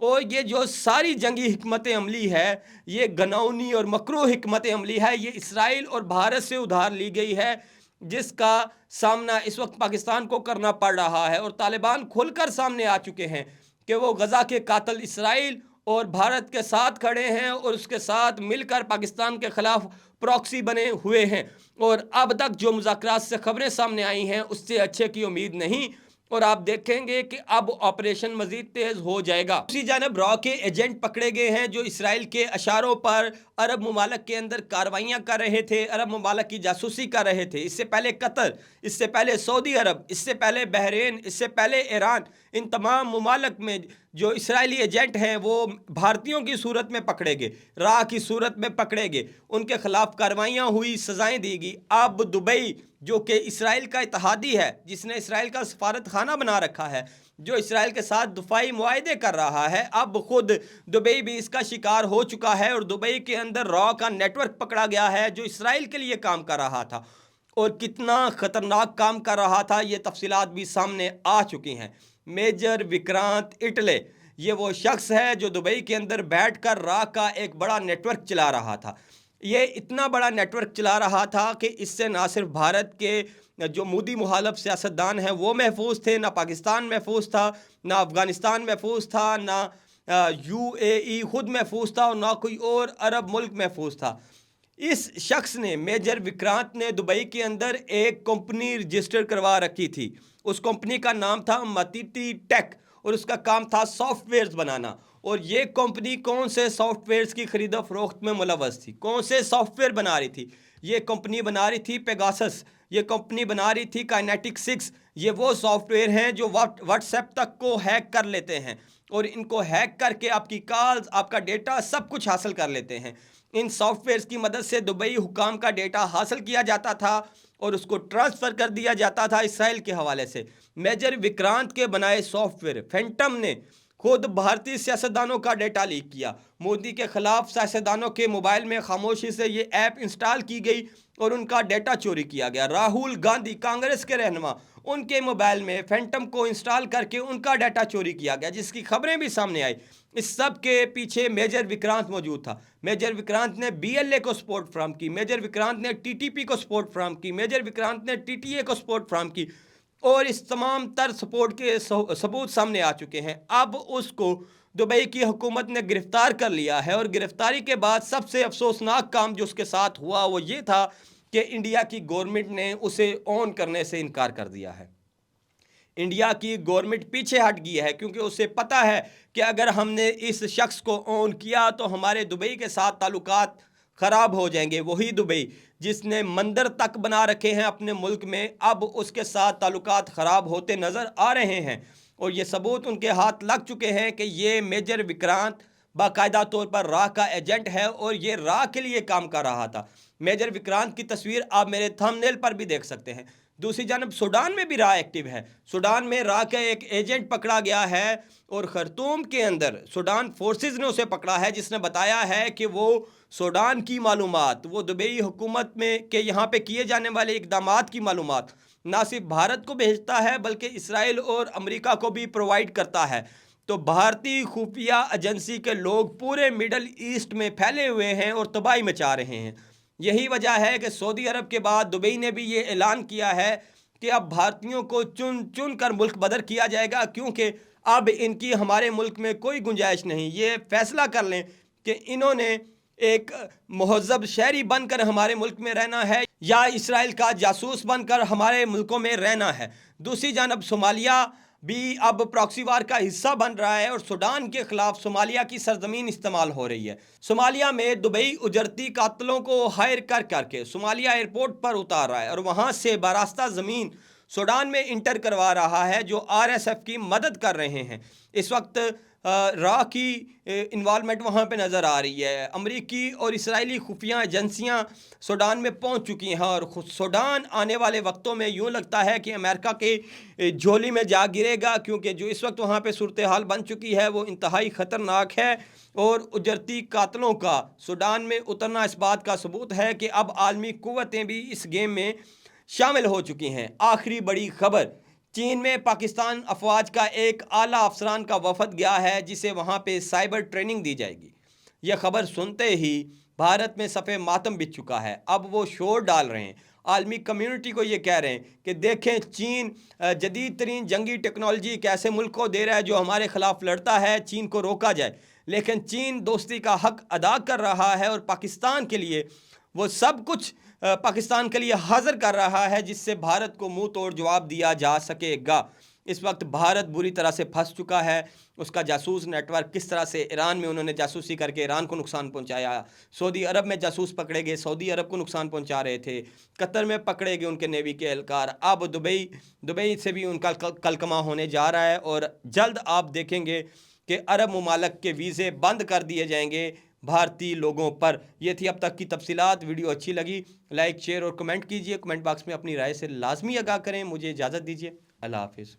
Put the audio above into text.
اور یہ جو ساری جنگی حکمت عملی ہے، یہ گناؤنی اور مکروہ حکمت عملی ہے، یہ اسرائیل اور بھارت سے ادھار لی گئی ہے، جس کا سامنا اس وقت پاکستان کو کرنا پڑ رہا ہے۔ اور طالبان کھل کر سامنے آ چکے ہیں کہ وہ غزہ کے قاتل اسرائیل اور بھارت کے ساتھ کھڑے ہیں اور اس کے ساتھ مل کر پاکستان کے خلاف پراکسی بنے ہوئے ہیں۔ اور اب تک جو مذاکرات سے خبریں سامنے آئی ہیں اس سے اچھے کی امید نہیں، اور آپ دیکھیں گے کہ اب آپریشن مزید تیز ہو جائے گا۔ دوسری جانب را کے ایجنٹ پکڑے گئے ہیں جو اسرائیل کے اشاروں پر عرب ممالک کے اندر کارروائیاں کر رہے تھے، عرب ممالک کی جاسوسی کر رہے تھے۔ اس سے پہلے قطر، اس سے پہلے سعودی عرب، اس سے پہلے بحرین، اس سے پہلے ایران، ان تمام ممالک میں جو اسرائیلی ایجنٹ ہیں وہ بھارتیوں کی صورت میں پکڑے گئے، را کی صورت میں پکڑے گئے، ان کے خلاف کارروائیاں ہوئی، سزائیں دی گئی۔ اب دبئی جو کہ اسرائیل کا اتحادی ہے، جس نے اسرائیل کا سفارت خانہ بنا رکھا ہے، جو اسرائیل کے ساتھ دفاعی معاہدے کر رہا ہے، اب خود دبئی بھی اس کا شکار ہو چکا ہے، اور دبئی کے اندر را کا نیٹ ورک پکڑا گیا ہے جو اسرائیل کے لیے کام کر رہا تھا، اور کتنا خطرناک کام کر رہا تھا یہ تفصیلات بھی سامنے آ چکی ہیں۔ میجر وکرانت اٹلے یہ وہ شخص ہے جو دبئی کے اندر بیٹھ کر را کا ایک بڑا نیٹ ورک چلا رہا تھا۔ یہ اتنا بڑا نیٹ ورک چلا رہا تھا کہ اس سے نہ صرف بھارت کے جو مودی مخالف سیاستدان ہیں وہ محفوظ تھے، نہ پاکستان محفوظ تھا، نہ افغانستان محفوظ تھا، نہ یو اے ای خود محفوظ تھا، اور نہ کوئی اور عرب ملک محفوظ تھا۔ اس شخص نے، میجر وکرانت نے، دبئی کے اندر ایک کمپنی رجسٹر کروا رکھی تھی۔ اس کمپنی کا نام تھا متیتی ٹیک، اور اس کا کام تھا سافٹ ویئرز بنانا۔ اور یہ کمپنی کون سے سافٹ ویئرز کی خرید و فروخت میں ملوث تھی؟ کون سے سافٹ ویئر بنا رہی تھی؟ یہ کمپنی بنا رہی تھی پیگاسس، یہ کمپنی بنا رہی تھی کائنیٹک 6۔ یہ وہ سافٹ ویئر ہیں جو واٹس ایپ تک کو ہیک کر لیتے ہیں، اور ان کو ہیک کر کے آپ کی کالز، آپ کا ڈیٹا، سب کچھ حاصل کر لیتے ہیں۔ ان سافٹ ویئرز کی مدد سے دبئی حکام کا ڈیٹا حاصل کیا جاتا تھا اور اس کو ٹرانسفر کر دیا جاتا تھا اسرائیل کے حوالے سے۔ میجر وکرانت کے بنائے سافٹ ویئر فینٹم نے خود بھارتی سیاستدانوں کا ڈیٹا لیک کیا۔ مودی کے خلاف سیاستدانوں کے موبائل میں خاموشی سے یہ ایپ انسٹال کی گئی اور ان کا ڈیٹا چوری کیا گیا۔ راہول گاندھی کانگریس کے رہنما، ان کے موبائل میں فینٹم کو انسٹال کر کے ان کا ڈیٹا چوری کیا گیا، جس کی خبریں بھی سامنے آئی۔ اس سب کے پیچھے میجر وکرانت موجود تھا۔ میجر وکرانت نے بی ایل اے کو سپورٹ فراہم کی، میجر وکرانت نے ٹی ٹی پی کو سپورٹ فراہم کی، میجر وکرانت نے ٹی ٹی اے کو سپورٹ فراہم کی، اور اس تمام تر سپورٹ کے ثبوت سامنے آ چکے ہیں۔ اب اس کو دبئی کی حکومت نے گرفتار کر لیا ہے، اور گرفتاری کے بعد سب سے افسوسناک کام جو اس کے ساتھ ہوا وہ یہ تھا کہ انڈیا کی گورنمنٹ نے اسے آن کرنے سے انکار کر دیا ہے۔ انڈیا کی گورنمنٹ پیچھے ہٹ گئی ہے، کیونکہ اسے پتہ ہے کہ اگر ہم نے اس شخص کو آن کیا تو ہمارے دبئی کے ساتھ تعلقات خراب ہو جائیں گے۔ وہی دبئی جس نے مندر تک بنا رکھے ہیں اپنے ملک میں، اب اس کے ساتھ تعلقات خراب ہوتے نظر آ رہے ہیں، اور یہ ثبوت ان کے ہاتھ لگ چکے ہیں کہ یہ میجر وکرانت باقاعدہ طور پر را کا ایجنٹ ہے، اور یہ را کے لیے کام کر رہا تھا۔ میجر وکرانت کی تصویر آپ میرے تھم نیل پر بھی دیکھ سکتے ہیں۔ دوسری جانب سوڈان میں بھی را ایکٹیو ہے۔ سوڈان میں را کا ایک ایجنٹ پکڑا گیا ہے، اور خرطوم کے اندر سوڈان فورسز نے اسے پکڑا ہے، جس نے بتایا ہے کہ وہ سوڈان کی معلومات، وہ دبئی حکومت میں کہ یہاں پہ کیے جانے والے اقدامات کی معلومات نہ صرف بھارت کو بھیجتا ہے بلکہ اسرائیل اور امریکہ کو بھی پرووائڈ کرتا ہے۔ تو بھارتی خفیہ ایجنسی کے لوگ پورے مڈل ایسٹ میں پھیلے ہوئے ہیں اور تباہی مچا رہے ہیں۔ یہی وجہ ہے کہ سعودی عرب کے بعد دبئی نے بھی یہ اعلان کیا ہے کہ اب بھارتیوں کو چن چن کر ملک بدر کیا جائے گا، کیونکہ اب ان کی ہمارے ملک میں کوئی گنجائش نہیں۔ یہ فیصلہ کر لیں کہ انہوں نے ایک مہذب شہری بن کر ہمارے ملک میں رہنا ہے یا اسرائیل کا جاسوس بن کر ہمارے ملکوں میں رہنا ہے۔ دوسری جانب صومالیہ بھی اب پراکسی وار کا حصہ بن رہا ہے، اور سوڈان کے خلاف صومالیہ کی سرزمین استعمال ہو رہی ہے۔ صومالیہ میں دبئی اجرتی قاتلوں کو ہائر کر کر کے صومالیہ ایئرپورٹ پر اتار رہا ہے، اور وہاں سے براستہ زمین سوڈان میں انٹر کروا رہا ہے، جو آر ایس ایف کی مدد کر رہے ہیں۔ اس وقت را کی انوالومنٹ وہاں پہ نظر آ رہی ہے۔ امریکی اور اسرائیلی خفیہ ایجنسیاں سوڈان میں پہنچ چکی ہیں، اور سوڈان آنے والے وقتوں میں یوں لگتا ہے کہ امریکہ کے جھولی میں جا گرے گا، کیونکہ جو اس وقت وہاں پہ صورتحال بن چکی ہے وہ انتہائی خطرناک ہے، اور اجرتی قاتلوں کا سوڈان میں اترنا اس بات کا ثبوت ہے کہ اب عالمی قوتیں بھی اس گیم میں شامل ہو چکی ہیں۔ آخری بڑی خبر، چین میں پاکستان افواج کا ایک اعلیٰ افسران کا وفد گیا ہے جسے وہاں پہ سائبر ٹریننگ دی جائے گی۔ یہ خبر سنتے ہی بھارت میں صف ماتم بچھ چکا ہے۔ اب وہ شور ڈال رہے ہیں، عالمی کمیونٹی کو یہ کہہ رہے ہیں کہ دیکھیں چین جدید ترین جنگی ٹیکنالوجی ایک ایسے ملک کو دے رہا ہے جو ہمارے خلاف لڑتا ہے، چین کو روکا جائے۔ لیکن چین دوستی کا حق ادا کر رہا ہے اور پاکستان کے لیے وہ سب کچھ پاکستان کے لیے حاضر کر رہا ہے جس سے بھارت کو منہ توڑ جواب دیا جا سکے گا۔ اس وقت بھارت بری طرح سے پھنس چکا ہے۔ اس کا جاسوس نیٹ ورک کس طرح سے ایران میں انہوں نے جاسوسی کر کے ایران کو نقصان پہنچایا، سعودی عرب میں جاسوس پکڑے گئے، سعودی عرب کو نقصان پہنچا رہے تھے، قطر میں پکڑے گئے ان کے نیوی کے اہلکار، اب دبئی سے بھی ان کا کلکما ہونے جا رہا ہے اور جلد آپ دیکھیں گے کہ عرب ممالک کے ویزے بند کر دیے جائیں گے بھارتی لوگوں پر۔ یہ تھی اب تک کی تفصیلات۔ ویڈیو اچھی لگی لائک شیئر اور کمنٹ کیجئے، کمنٹ باکس میں اپنی رائے سے لازمی آگاہ کریں۔ مجھے اجازت دیجیے، اللہ حافظ۔